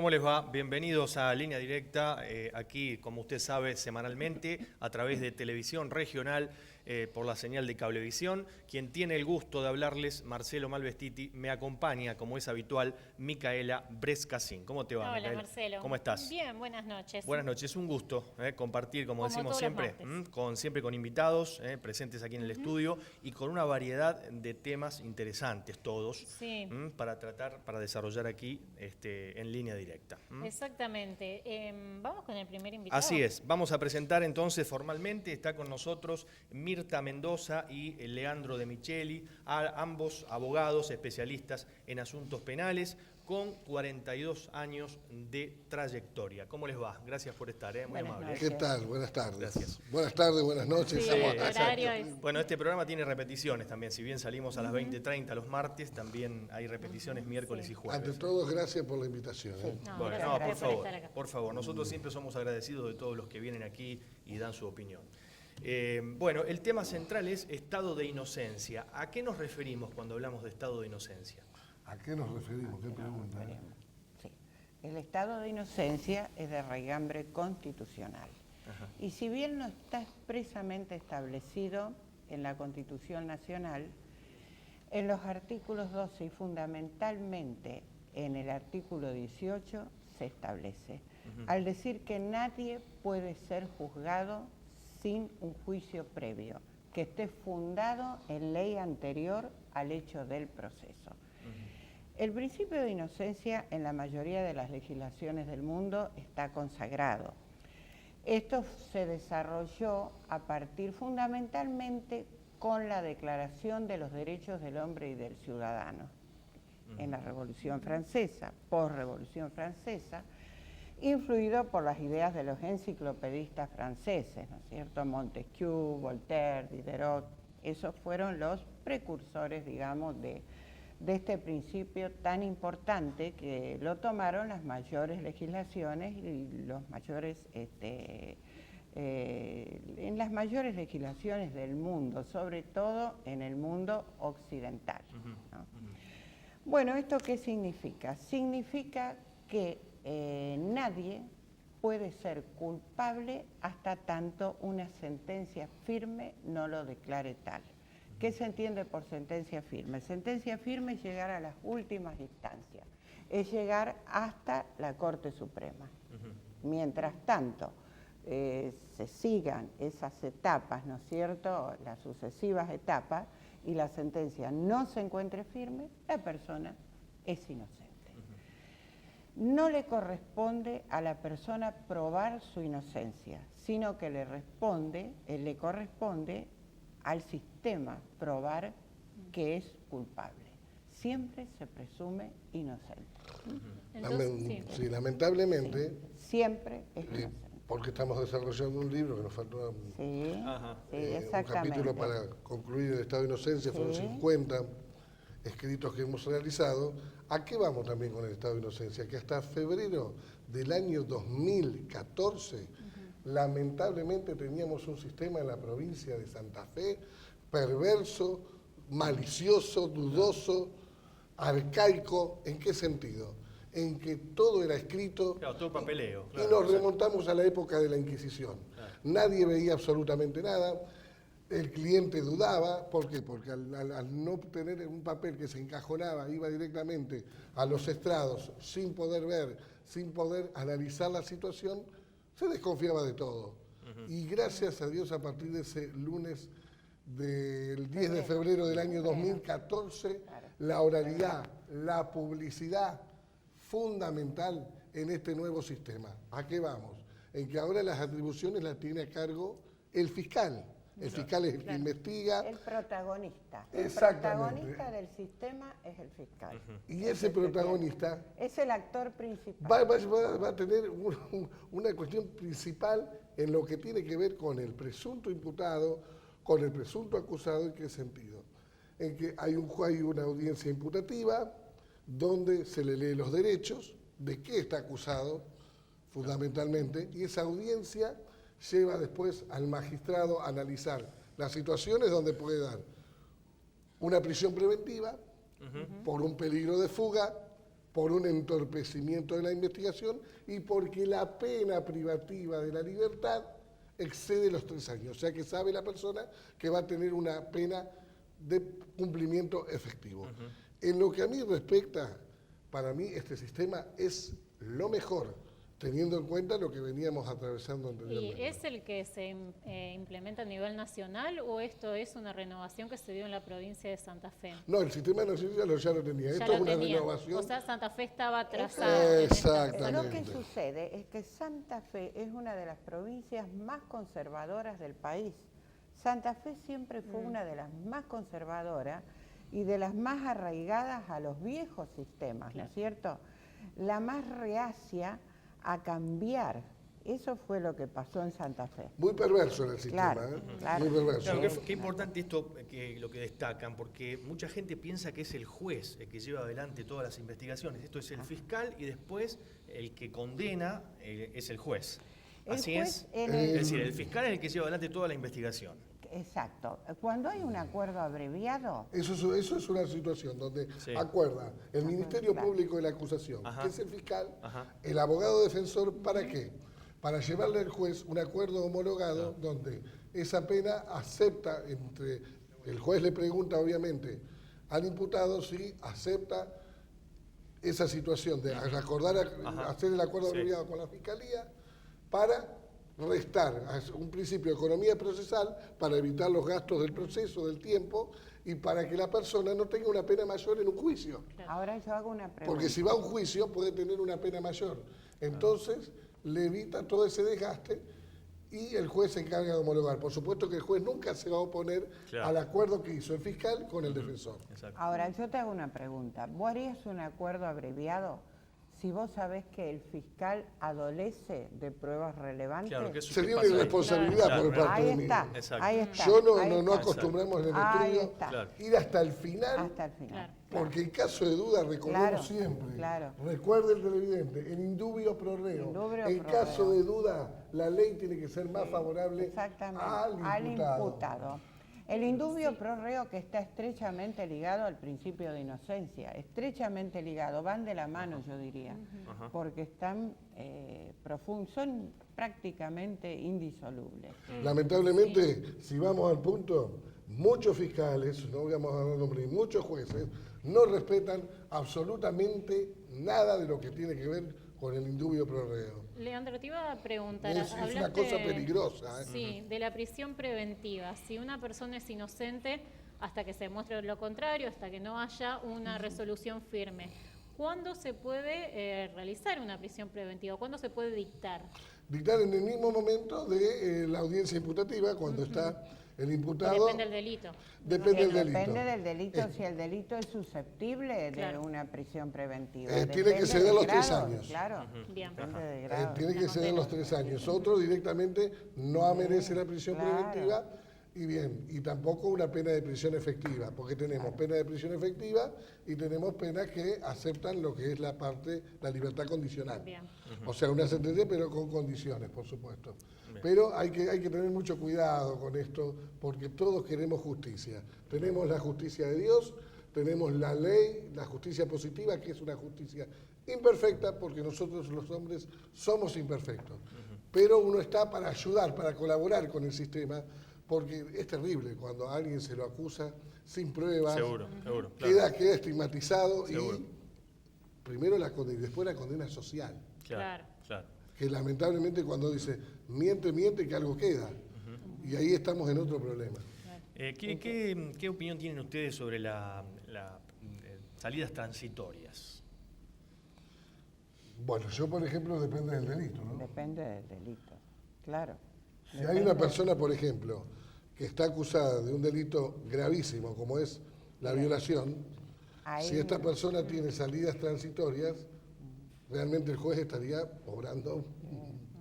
¿Cómo les va? Bienvenidos a Línea Directa, aquí, como usted sabe, semanalmente, a través de televisión regional, por la señal de Cablevisión. Quien tiene el gusto de hablarles, Marcelo Malvestiti, me acompaña, como es habitual, Micaela Brescasín. ¿Cómo te va, Hola, Micaela? Marcelo. ¿Cómo estás? Bien, buenas noches. Buenas noches, un gusto compartir, como decimos todos los siempre, martes. siempre con invitados presentes aquí en el estudio y con una variedad de temas interesantes todos, Sí. Para tratar, para desarrollar aquí en línea directa. Exactamente. Vamos con el primer invitado. Así es, vamos a presentar entonces formalmente, está con nosotros Mirta Mendoza y Leandro De Micheli, ambos abogados especialistas en asuntos penales, con 42 años de trayectoria. ¿Cómo les va? Gracias por estar, muy Buenas amable. noches. ¿Qué tal? Buenas tardes. Gracias. Buenas tardes, buenas noches. Sí, el horario es... Bueno, este programa tiene repeticiones también. Si bien salimos a las 20:30 los martes, también hay repeticiones miércoles y jueves. Ante todo, gracias por la invitación. No, Bueno, gracias no, a por ustedes por favor, estar acá. por favor. Nosotros siempre somos agradecidos de todos los que vienen aquí y dan su opinión. Bueno, el tema central es estado de inocencia. ¿A qué nos referimos cuando hablamos de estado de inocencia? ¿A qué nos referimos? ¿Qué pregunta? Sí. El estado de inocencia es de raigambre constitucional. Ajá. Y si bien no está expresamente establecido en la Constitución Nacional, en los artículos 12 y fundamentalmente en el artículo 18 se establece, al decir que nadie puede ser juzgado sin un juicio previo, que esté fundado en ley anterior al hecho del proceso. El principio de inocencia en la mayoría de las legislaciones del mundo está consagrado. Esto se desarrolló a partir fundamentalmente con la Declaración de los Derechos del Hombre y del Ciudadano en la Revolución Francesa, posrevolución francesa, influido por las ideas de los enciclopedistas franceses, ¿no es cierto? Montesquieu, Voltaire, Diderot, esos fueron los precursores, digamos, de este principio tan importante que lo tomaron las mayores legislaciones y los mayores, en las mayores legislaciones del mundo, sobre todo en el mundo occidental, ¿no? Bueno, ¿esto qué significa? Significa que nadie puede ser culpable hasta tanto una sentencia firme no lo declare tal. ¿Qué se entiende por sentencia firme? Sentencia firme es llegar a las últimas instancias, es llegar hasta la Corte Suprema. Mientras tanto, se sigan esas etapas, ¿no es cierto?, las sucesivas etapas, y la sentencia no se encuentre firme, la persona es inocente. No le corresponde a la persona probar su inocencia, sino que le corresponde al sistema probar que es culpable. Siempre se presume inocente. Entonces, Sí, lamentablemente, Siempre es inocente. porque estamos desarrollando un libro que nos faltó Sí, Ajá. sí, un exactamente. capítulo para concluir el estado de inocencia, fueron Sí. 50 escritos que hemos realizado. ¿A qué vamos también con el estado de inocencia? Que hasta febrero del año 2014, lamentablemente teníamos un sistema en la provincia de Santa Fe perverso, malicioso, dudoso, arcaico. ¿En qué sentido? En que todo era escrito. Claro, todo papeleo. Y nos remontamos a la época de la Inquisición. Claro. Nadie veía absolutamente nada. El cliente dudaba. ¿Por qué? Porque al no tener un papel que se encajonaba, iba directamente a los estrados sin poder ver, sin poder analizar la situación, se desconfiaba de todo. Y gracias a Dios, a partir de ese lunes del 10 de febrero del año 2014, la oralidad, la publicidad, fundamental en este nuevo sistema. ¿A qué vamos? En que ahora las atribuciones las tiene a cargo el fiscal. El fiscal es el que investiga. El protagonista. El Exactamente. protagonista del sistema es el fiscal. Y ese protagonista Es el actor principal. va a tener una cuestión principal en lo que tiene que ver con el presunto imputado, con el presunto acusado. ¿En qué sentido? En que hay una audiencia imputativa donde se le lee los derechos, de qué está acusado, fundamentalmente, y esa audiencia lleva después al magistrado a analizar las situaciones donde puede dar una prisión preventiva por un peligro de fuga, por un entorpecimiento de la investigación y porque la pena privativa de la libertad excede los 3 años. O sea que sabe la persona que va a tener una pena de cumplimiento efectivo. En lo que a mí respecta, para mí este sistema es lo mejor, teniendo en cuenta lo que veníamos atravesando anteriormente. ¿Y es el que se implementa a nivel nacional o esto es una renovación que se dio en la provincia de Santa Fe? No, el sistema nacional ya lo tenía. Esto es una renovación. O sea, Santa Fe estaba atrasada. Exactamente. Lo que sucede es que Santa Fe es una de las provincias más conservadoras del país. Santa Fe siempre fue una de las más conservadoras y de las más arraigadas a los viejos sistemas, ¿no es cierto? La más reacia a cambiar. Eso fue lo que pasó en Santa Fe. Muy perverso en el sistema, Claro, ¿eh? claro. Muy perverso. Claro, qué importante esto, lo que destacan, porque mucha gente piensa que es el juez el que lleva adelante todas las investigaciones. Esto es el fiscal y después el que condena es el juez. El Así juez es. Es decir, el fiscal es el que lleva adelante toda la investigación. Exacto. Cuando hay un acuerdo abreviado, Eso es una situación donde Sí. acuerda el Ministerio claro. Público de la acusación, Ajá. que es el fiscal, Ajá. el abogado defensor, ¿para qué? Para llevarle al juez un acuerdo homologado donde esa pena acepta, el juez le pregunta obviamente al imputado si acepta esa situación de acordar, hacer el acuerdo Sí. abreviado con la fiscalía para restar un principio de economía procesal para evitar los gastos del proceso, del tiempo y para que la persona no tenga una pena mayor en un juicio. ahora yo hago una pregunta. Porque si va a un juicio puede tener una pena mayor. Entonces le evita todo ese desgaste y el juez se encarga de homologar. Por supuesto que el juez nunca se va a oponer Claro. al acuerdo que hizo el fiscal con el defensor. Exacto. Ahora, yo te hago una pregunta. ¿Vos harías un acuerdo abreviado si vos sabés que el fiscal adolece de pruebas relevantes? Claro, que eso Sería que una pasa ahí. irresponsabilidad Claro, por claro. parte Ahí de mí. está, Exacto. ahí está. Yo ahí no está. acostumbramos en el Ahí estudio está. Claro. ir hasta el final, Hasta el final. Claro. porque en caso de duda recordemos Claro, siempre, claro. recuerde el televidente, el indubio pro reo. Indubio En pro caso reo. de duda, la ley tiene que ser más favorable Exactamente, al imputado. El indubio pro reo que está estrechamente ligado al principio de inocencia, estrechamente ligado, van de la mano yo diría, porque están profundos, son prácticamente indisolubles. Lamentablemente, si vamos al punto, muchos fiscales, no vamos a dar nombre, y muchos jueces no respetan absolutamente nada de lo que tiene que ver con el indubio pro reo. Leandro, te iba a preguntar. Es una hablaste, cosa peligrosa, ¿eh? Sí, de la prisión preventiva. Si una persona es inocente hasta que se demuestre lo contrario, hasta que no haya una resolución firme, ¿cuándo se puede realizar una prisión preventiva? ¿Cuándo se puede dictar? Dictar en el mismo momento de la audiencia imputativa, cuando está el imputado. Depende del delito. Depende del delito. Depende del delito, si el delito es susceptible de Claro. una prisión preventiva. Tiene que Depende ceder del los 3 grado, años. Claro, Bien. depende del grado. Tiene que La ceder los condena. 3 años. Otro directamente no americe la prisión claro. preventiva y bien, y tampoco una pena de prisión efectiva, porque tenemos pena de prisión efectiva y tenemos penas que aceptan lo que es la parte, la libertad condicional. Bien. O sea, una sentencia pero con condiciones, por supuesto. Pero hay que tener mucho cuidado con esto, porque todos queremos justicia. Tenemos la justicia de Dios, tenemos la ley, la justicia positiva, que es una justicia imperfecta, porque nosotros los hombres somos imperfectos. Pero uno está para ayudar, para colaborar con el sistema, porque es terrible cuando a alguien se lo acusa sin pruebas, Seguro, claro. queda estigmatizado Seguro. y primero la condena y después la condena social. Claro, claro. Que lamentablemente cuando dice miente, que algo queda. Y ahí estamos en otro problema. ¿Qué opinión tienen ustedes sobre las salidas transitorias? Bueno, yo por ejemplo depende del delito, ¿no? Depende del delito, claro. Si hay una persona, por ejemplo, que está acusada de un delito gravísimo como es la violación, Ahí- si esta persona tiene salidas transitorias, realmente el juez estaría obrando.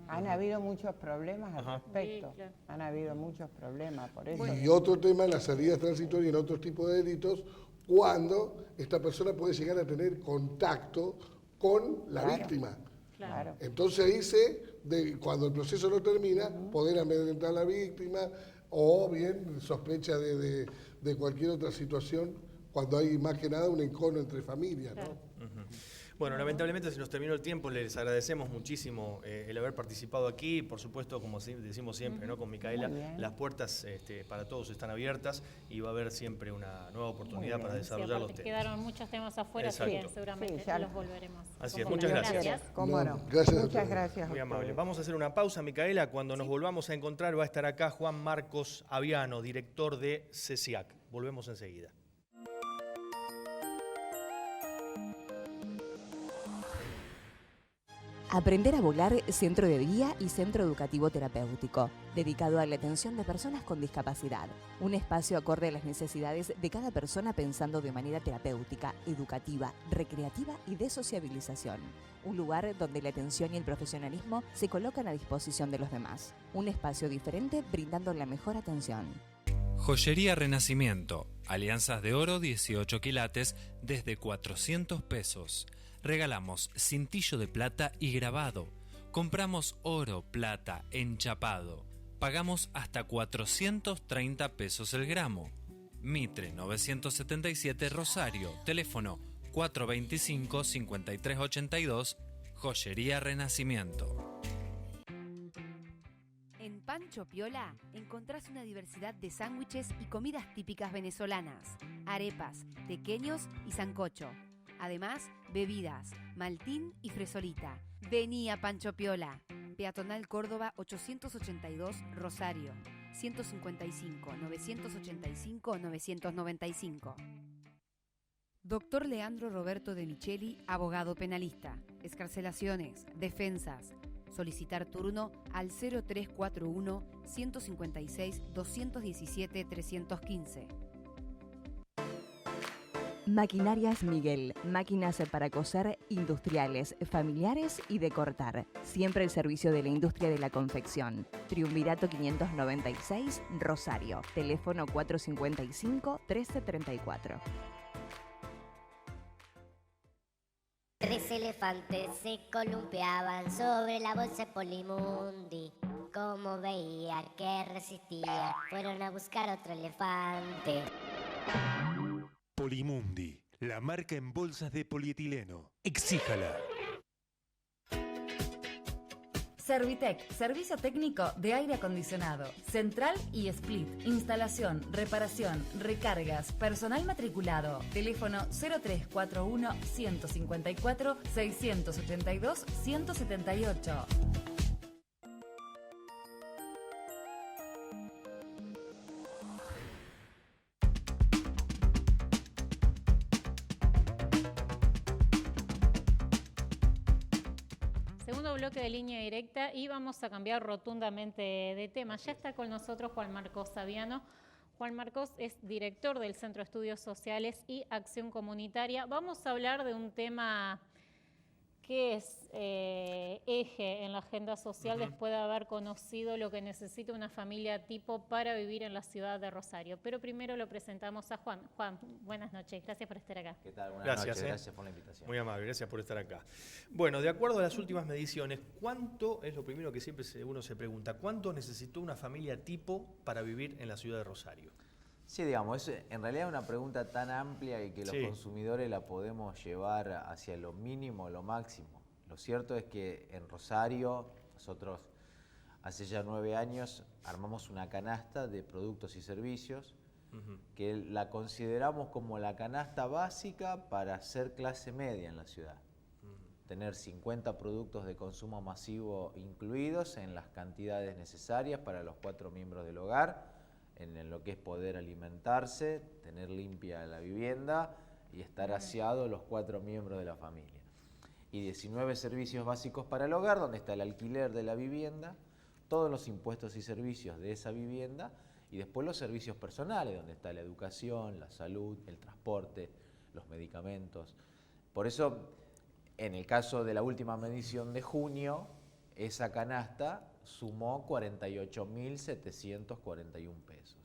Han habido muchos problemas al respecto. Sí, claro. Han habido muchos problemas, por eso. Y otro tema en las salidas transitorias en otros tipos de delitos, cuando esta persona puede llegar a tener contacto con la Claro. víctima. Claro. Entonces ahí cuando el proceso no termina, poder amedrentar a la víctima o bien sospecha de cualquier otra situación cuando hay más que nada un encono entre familias, ¿no? Bueno, lamentablemente se nos terminó el tiempo, les agradecemos muchísimo el haber participado aquí, por supuesto, como decimos siempre, ¿no? Con Micaela, las puertas para todos están abiertas y va a haber siempre una nueva oportunidad para desarrollar los temas. Quedaron muchos temas afuera, así que seguramente ya los volveremos. Así es, muchas gracias. ¿Cómo no? Gracias a Muchas ustedes. gracias. Muy a amable. ustedes. Vamos a hacer una pausa, Micaela. Cuando nos volvamos a encontrar va a estar acá Juan Marcos Aviano, director de CECIAC. Volvemos enseguida. Aprender a volar, centro de día y centro educativo terapéutico, dedicado a la atención de personas con discapacidad. Un espacio acorde a las necesidades de cada persona pensando de manera terapéutica, educativa, recreativa y de sociabilización. Un lugar donde la atención y el profesionalismo se colocan a disposición de los demás. Un espacio diferente brindando la mejor atención. Joyería Renacimiento. Alianzas de oro 18 quilates desde 400 pesos. Regalamos cintillo de plata y grabado. Compramos oro, plata, enchapado. Pagamos hasta 430 pesos el gramo. Mitre 977 Rosario. Teléfono 425-5382. Joyería Renacimiento. En Pancho Piola encontrás una diversidad de sándwiches y comidas típicas venezolanas, arepas, tequeños y sancocho. Además, bebidas, maltín y fresolita. Vení a Pancho Piola. Peatonal Córdoba 882 Rosario. 155-985-995. Doctor Leandro Roberto de Micheli, abogado penalista. Excarcelaciones, defensas. Solicitar turno al 0341 156 217 315. Maquinarias Miguel, máquinas para coser industriales, familiares y de cortar. Siempre el servicio de la industria de la confección. Triunvirato 596, Rosario. Teléfono 455-1334. 3 elefantes se columpiaban sobre la bolsa de Polimundi. Como veía que resistía, fueron a buscar otro elefante. Polimundi, la marca en bolsas de polietileno. Exíjala. Servitec, servicio técnico de aire acondicionado, central y split, instalación, reparación, recargas, personal matriculado, teléfono 0341 154 682 178. Segundo bloque de Línea Directa y vamos a cambiar rotundamente de tema. Ya está con nosotros Juan Marcos Aviano. Juan Marcos es director del Centro de Estudios Sociales y Acción Comunitaria. Vamos a hablar de un tema que es eje en la agenda social después de haber conocido lo que necesita una familia tipo para vivir en la ciudad de Rosario. Pero primero lo presentamos a Juan. Juan, buenas noches, gracias por estar acá. ¿Qué tal? Buenas Gracias, noches, gracias por la invitación. Muy amable, gracias por estar acá. Bueno, de acuerdo a las últimas mediciones, ¿cuánto, es lo primero que siempre uno se pregunta, cuánto necesitó una familia tipo para vivir en la ciudad de Rosario? Sí, digamos, es en realidad una pregunta tan amplia y que los consumidores la podemos llevar hacia lo mínimo o lo máximo. Lo cierto es que en Rosario, nosotros hace ya 9 años armamos una canasta de productos y servicios que la consideramos como la canasta básica para ser clase media en la ciudad. Tener 50 productos de consumo masivo incluidos en las cantidades necesarias para los 4 miembros del hogar, en lo que es poder alimentarse, tener limpia la vivienda y estar aseados los 4 miembros de la familia. Y 19 servicios básicos para el hogar, donde está el alquiler de la vivienda, todos los impuestos y servicios de esa vivienda, y después los servicios personales, donde está la educación, la salud, el transporte, los medicamentos. Por eso, en el caso de la última medición de junio, esa canasta sumó 48.741 pesos.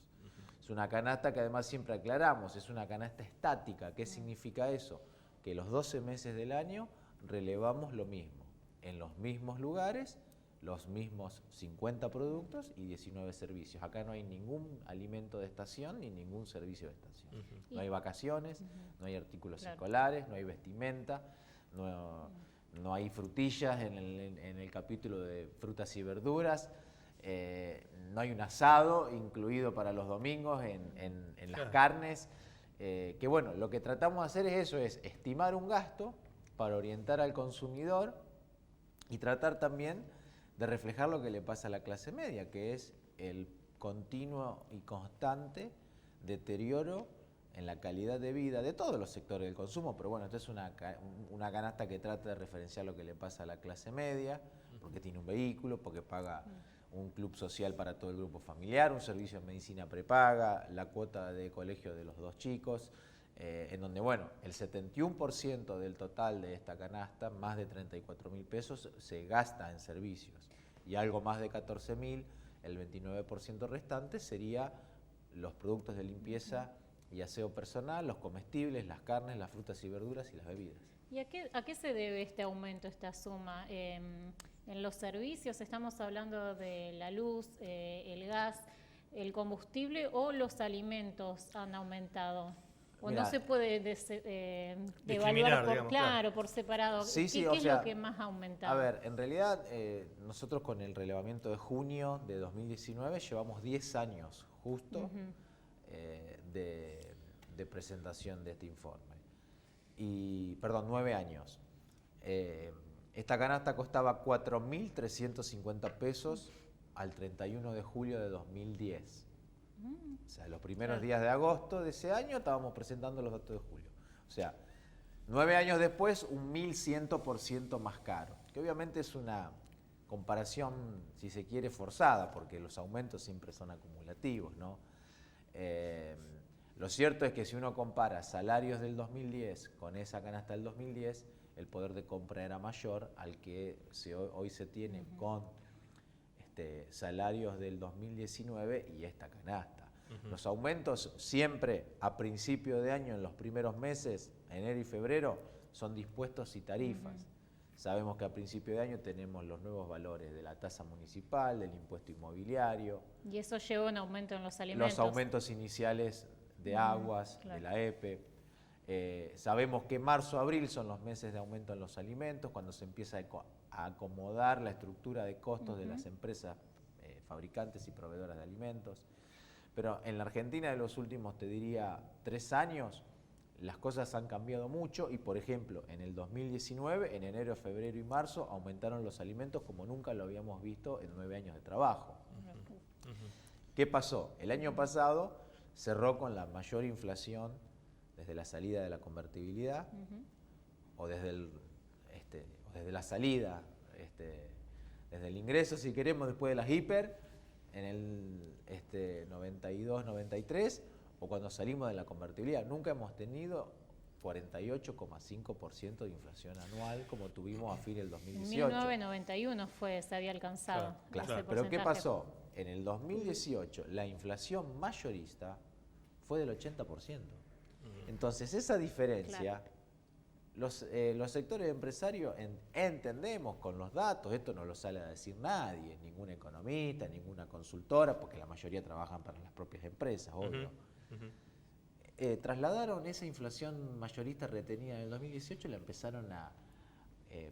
Es una canasta que además siempre aclaramos, es una canasta estática. ¿Qué significa eso? Que los 12 meses del año relevamos lo mismo, en los mismos lugares, los mismos 50 productos y 19 servicios. Acá no hay ningún alimento de estación ni ningún servicio de estación. No hay vacaciones, no hay artículos escolares, no hay vestimenta, no hay frutillas en el capítulo de frutas y verduras, no hay un asado incluido para los domingos en las carnes, que bueno, lo que tratamos de hacer es eso, es estimar un gasto para orientar al consumidor y tratar también de reflejar lo que le pasa a la clase media, que es el continuo y constante deterioro en la calidad de vida de todos los sectores del consumo, pero bueno, esto es una canasta que trata de referenciar lo que le pasa a la clase media, porque tiene un vehículo, porque paga un club social para todo el grupo familiar, un servicio de medicina prepaga, la cuota de colegio de los 2 chicos, en donde, bueno, el 71% del total de esta canasta, más de 34.000 pesos, se gasta en servicios, y algo más de 14.000, el 29% restante sería los productos de limpieza y aseo personal, los comestibles, las carnes, las frutas y verduras y las bebidas. ¿Y a qué se debe este aumento, esta suma? En los servicios estamos hablando de la luz, el gas, el combustible, o los alimentos han aumentado. ¿O no se puede evaluar por separado? Sí, ¿Qué es lo que más ha aumentado? A ver, en realidad nosotros con el relevamiento de junio de 2019 llevamos 10 años justo de presentación de este informe. Perdón, 9 años. Esta canasta costaba 4.350 pesos al 31 de julio de 2010. O sea, los primeros días de agosto de ese año estábamos presentando los datos de julio. O sea, 9 años después, un 1.100% más caro. Que obviamente es una comparación, si se quiere, forzada, porque los aumentos siempre son acumulativos, ¿no? Lo cierto es que si uno compara salarios del 2010 con esa canasta del 2010, el poder de compra era mayor al que hoy se tiene con salarios del 2019 y esta canasta. Los aumentos siempre a principio de año, en los primeros meses, enero y febrero, son dispuestos y tarifas. Sabemos que a principio de año tenemos los nuevos valores de la tasa municipal, del impuesto inmobiliario. Y eso lleva un aumento en los alimentos. Los aumentos iniciales de aguas, de la EPE. Sabemos que marzo, abril son los meses de aumento en los alimentos, cuando se empieza a acomodar la estructura de costos de las empresas fabricantes y proveedoras de alimentos. Pero en la Argentina de los últimos, te diría, 3 años, las cosas han cambiado mucho y, por ejemplo, en el 2019, en enero, febrero y marzo, aumentaron los alimentos como nunca lo habíamos visto en 9 años de trabajo. ¿Qué pasó? El año pasado cerró con la mayor inflación desde la salida de la convertibilidad o desde la salida, desde el ingreso, si queremos, después de las hiper, en el 92-93, o cuando salimos de la convertibilidad. Nunca hemos tenido 48,5% de inflación anual como tuvimos a fin del 2018. En 1991 se había alcanzado. Claro. Pero ¿qué pasó? En el 2018 la inflación mayorista fue del 80%. Entonces esa diferencia, los sectores empresarios entendemos con los datos, esto no lo sale a decir nadie, ningún economista, ninguna consultora, porque la mayoría trabajan para las propias empresas, obvio. Trasladaron esa inflación mayorista retenida en el 2018 y la empezaron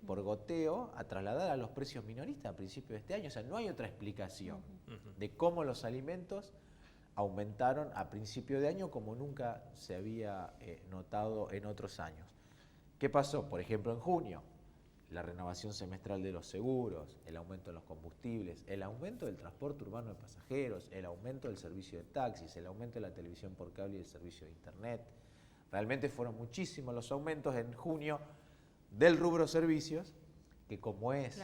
por goteo a trasladar a los precios minoristas a principios de este año. O sea, no hay otra explicación de cómo los alimentos aumentaron a principio de año como nunca se había notado en otros años. ¿Qué pasó? Por ejemplo, en junio, la renovación semestral de los seguros, el aumento de los combustibles, el aumento del transporte urbano de pasajeros, el aumento del servicio de taxis, el aumento de la televisión por cable y el servicio de internet. Realmente fueron muchísimos los aumentos en junio del rubro servicios, que como es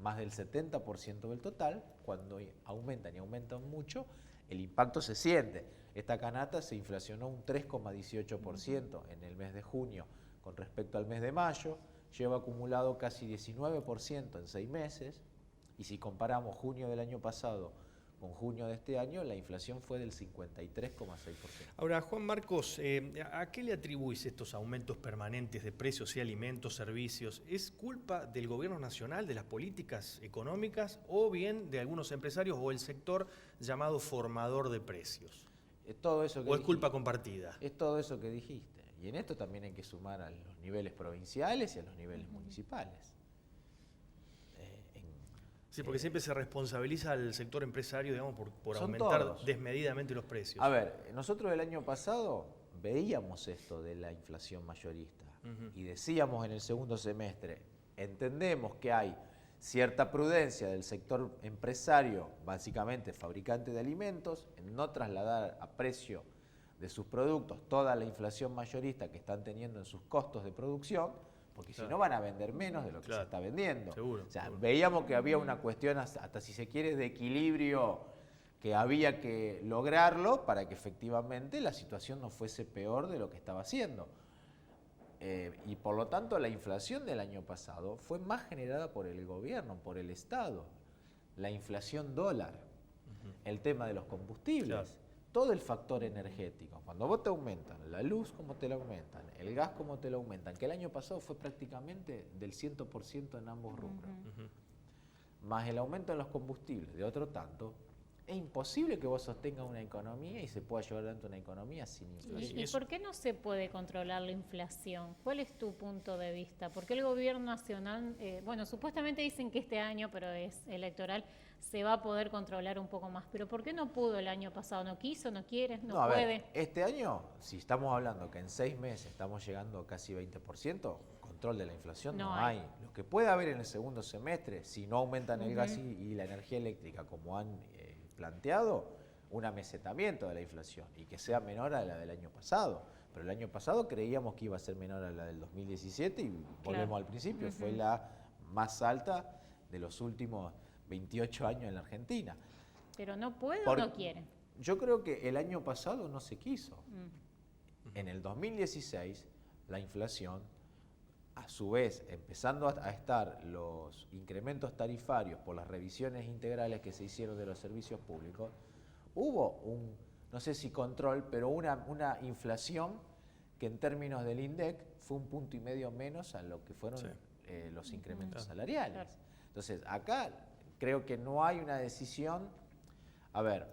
más del 70% del total, cuando aumentan y aumentan mucho, el impacto se siente. Esta canasta se inflacionó un 3,18% en el mes de junio con respecto al mes de mayo, lleva acumulado casi 19% en 6 meses, y si comparamos junio del año pasado con junio de este año, la inflación fue del 53,6%. Ahora, Juan Marcos, ¿a qué le atribuís estos aumentos permanentes de precios y alimentos, servicios? ¿Es culpa del gobierno nacional, de las políticas económicas, o bien de algunos empresarios o el sector llamado formador de precios? Todo eso que ¿O es culpa compartida? Es todo eso que dijiste. Y en esto también hay que sumar a los niveles provinciales y a los niveles municipales. Sí, porque siempre se responsabiliza al sector empresario, digamos, por Son aumentar todos. desmedidamente los precios. A ver, nosotros el año pasado veíamos esto de la inflación mayorista y decíamos en el segundo semestre, entendemos que hay cierta prudencia del sector empresario, básicamente fabricante de alimentos, en no trasladar a precio de sus productos toda la inflación mayorista que están teniendo en sus costos de producción, porque si no van a vender menos de lo que se está vendiendo. Seguro, o sea, seguro. veíamos que había una cuestión, hasta si se quiere, de equilibrio, que había que lograrlo para que efectivamente la situación no fuese peor de lo que estaba haciendo. Y por lo tanto la inflación del año pasado fue más generada por el gobierno, por el Estado. La inflación dólar, el tema de los combustibles, todo el factor energético. Cuando vos te aumentan la luz, como te la aumentan, el gas, como te lo aumentan, que el año pasado fue prácticamente del 100% en ambos rubros, más el aumento en los combustibles de otro tanto, es imposible que vos sostengas una economía y se pueda llevar adelante una economía sin inflación. ¿Y por qué no se puede controlar la inflación? ¿Cuál es tu punto de vista? ¿Por qué el gobierno nacional, bueno, supuestamente dicen que este año, pero es electoral, se va a poder controlar un poco más? ¿Pero por qué no pudo el año pasado? ¿No quiso, no quiere, no a puede? ver, este año, si estamos hablando que en 6 meses estamos llegando a casi 20%, control de la inflación no hay. Lo que puede haber en el segundo semestre, si no aumentan el gas y la energía eléctrica como han planteado, un amesetamiento de la inflación y que sea menor a la del año pasado. Pero el año pasado creíamos que iba a ser menor a la del 2017 y volvemos al principio, fue la más alta de los últimos 28 años en la Argentina. ¿Pero no puede o no quiere? Yo creo que el año pasado no se quiso. En el 2016 la inflación, a su vez, empezando a estar los incrementos tarifarios por las revisiones integrales que se hicieron de los servicios públicos, hubo un, no sé si control, pero una inflación que en términos del INDEC fue 1,5 puntos menos a lo que fueron los incrementos salariales. Entonces, acá creo que no hay una decisión. A ver,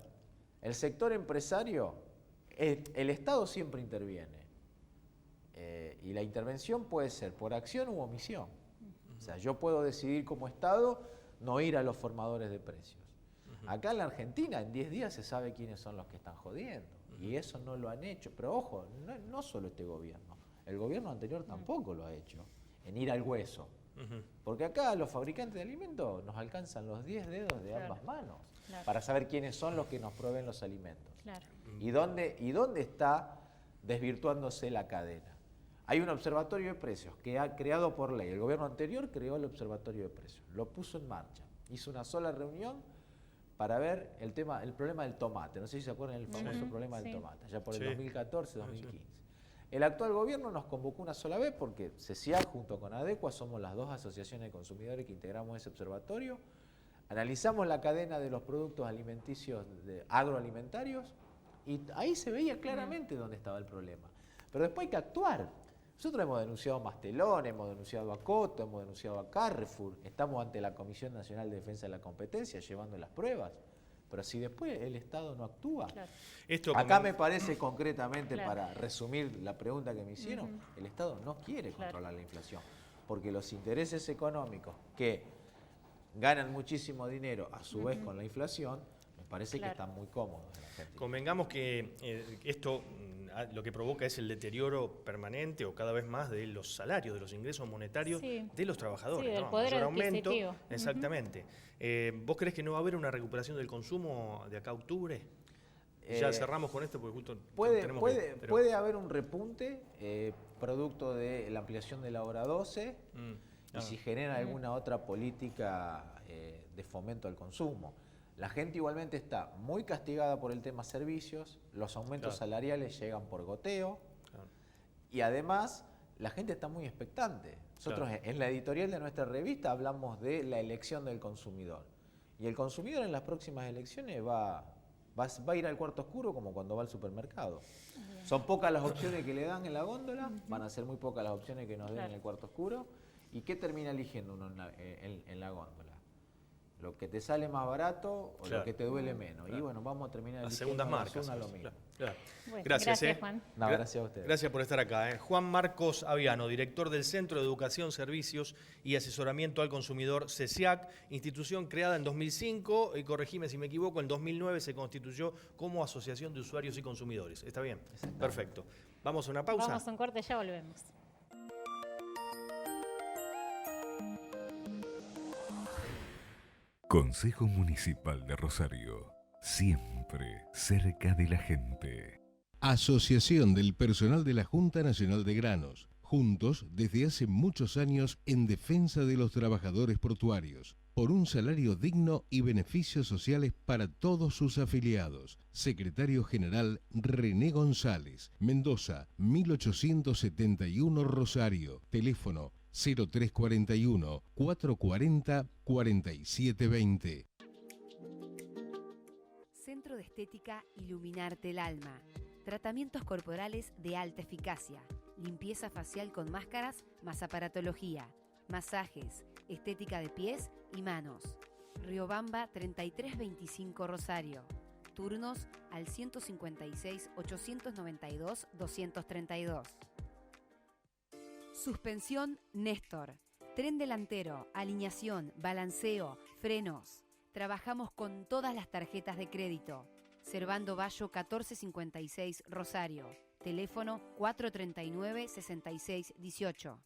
el sector empresario, el Estado siempre interviene. Y la intervención puede ser por acción u omisión. O sea, yo puedo decidir como Estado no ir a los formadores de precios. Acá en la Argentina, en 10 días se sabe quiénes son los que están jodiendo. Y eso no lo han hecho. Pero ojo, no solo este gobierno. El gobierno anterior tampoco lo ha hecho, en ir al hueso. Porque acá los fabricantes de alimentos nos alcanzan los 10 dedos de ambas manos para saber quiénes son los que nos proveen los alimentos. ¿Y dónde está desvirtuándose la cadena? Hay un observatorio de precios que ha creado por ley. El gobierno anterior creó el observatorio de precios, lo puso en marcha. Hizo una sola reunión para ver el problema del tomate. No sé si se acuerdan del famoso problema del tomate, ya por el 2014, 2015. El actual gobierno nos convocó una sola vez porque CECIAC junto con ADECUA somos las dos asociaciones de consumidores que integramos ese observatorio. Analizamos la cadena de los productos alimenticios agroalimentarios y ahí se veía claramente dónde estaba el problema. Pero después hay que actuar. Nosotros hemos denunciado a Mastelón, hemos denunciado a Coto, hemos denunciado a Carrefour, estamos ante la Comisión Nacional de Defensa de la Competencia llevando las pruebas. Pero si después el Estado no actúa. Acá me parece concretamente, para resumir la pregunta que me hicieron, el Estado no quiere controlar la inflación, porque los intereses económicos que ganan muchísimo dinero a su vez con la inflación, me parece que están muy cómodos en la Argentina. Convengamos que esto lo que provoca es el deterioro permanente o cada vez más de los salarios, de los ingresos monetarios de los trabajadores. Del poder aumento. adquisitivo. Exactamente. ¿Vos crees que no va a haber una recuperación del consumo de acá a octubre? Ya cerramos con esto porque justo tenemos puede haber un repunte producto de la ampliación de la hora 12 y si genera alguna otra política de fomento al consumo. La gente igualmente está muy castigada por el tema servicios, los aumentos salariales llegan por goteo y además la gente está muy expectante. Nosotros en la editorial de nuestra revista hablamos de la elección del consumidor y el consumidor en las próximas elecciones va a ir al cuarto oscuro como cuando va al supermercado. Son pocas las opciones que le dan en la góndola, van a ser muy pocas las opciones que nos den en el cuarto oscuro. ¿Y qué termina eligiendo uno en la góndola? lo que te sale más barato o Claro. lo que te duele menos. Y bueno, vamos a terminar Las eligiendo segundas marcas. lo mismo. Claro. Bueno, Gracias, Juan. No, gracias a ustedes. Gracias por estar acá. Juan Marcos Aviano, director del Centro de Educación, Servicios y Asesoramiento al Consumidor, CESIAC, institución creada en 2005, y corregime si me equivoco, en 2009 se constituyó como Asociación de Usuarios y Consumidores. ¿Está bien? Perfecto. ¿Vamos a una pausa? Vamos a un corte, ya volvemos. Consejo Municipal de Rosario, siempre cerca de la gente. Asociación del Personal de la Junta Nacional de Granos, juntos desde hace muchos años en defensa de los trabajadores portuarios, por un salario digno y beneficios sociales para todos sus afiliados. Secretario General René González, Mendoza, 1871 Rosario, teléfono 0341 440 4720. Centro de Estética Iluminarte el Alma. Tratamientos corporales de alta eficacia. Limpieza facial con máscaras más aparatología. Masajes, estética de pies y manos. Riobamba 3325 Rosario. Turnos al 156 892 232. Suspensión Néstor. Tren delantero, alineación, balanceo, frenos. Trabajamos con todas las tarjetas de crédito. Servando Bayo 1456 Rosario. Teléfono 439-6618.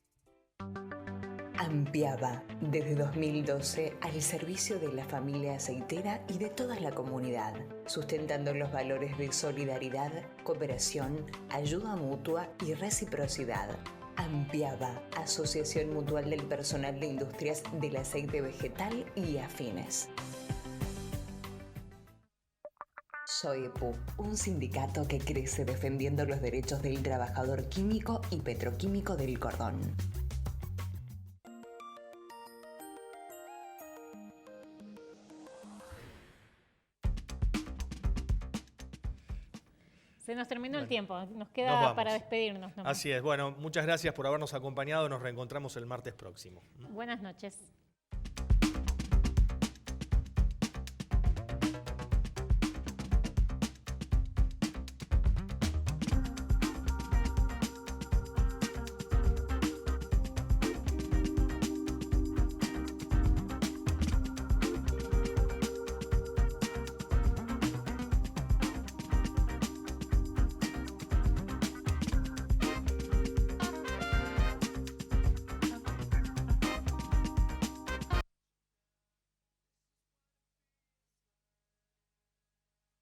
Ampiaba, desde 2012, al servicio de la familia aceitera y de toda la comunidad, sustentando los valores de solidaridad, cooperación, ayuda mutua y reciprocidad. Ampiaba, Asociación Mutual del Personal de Industrias del Aceite Vegetal y Afines. SOEPU, un sindicato que crece defendiendo los derechos del trabajador químico y petroquímico del cordón. Se nos terminó el Bueno, tiempo, nos nos queda vamos. para despedirnos nomás. Así es. Bueno, muchas gracias por habernos acompañado. Nos reencontramos el martes próximo. Buenas noches.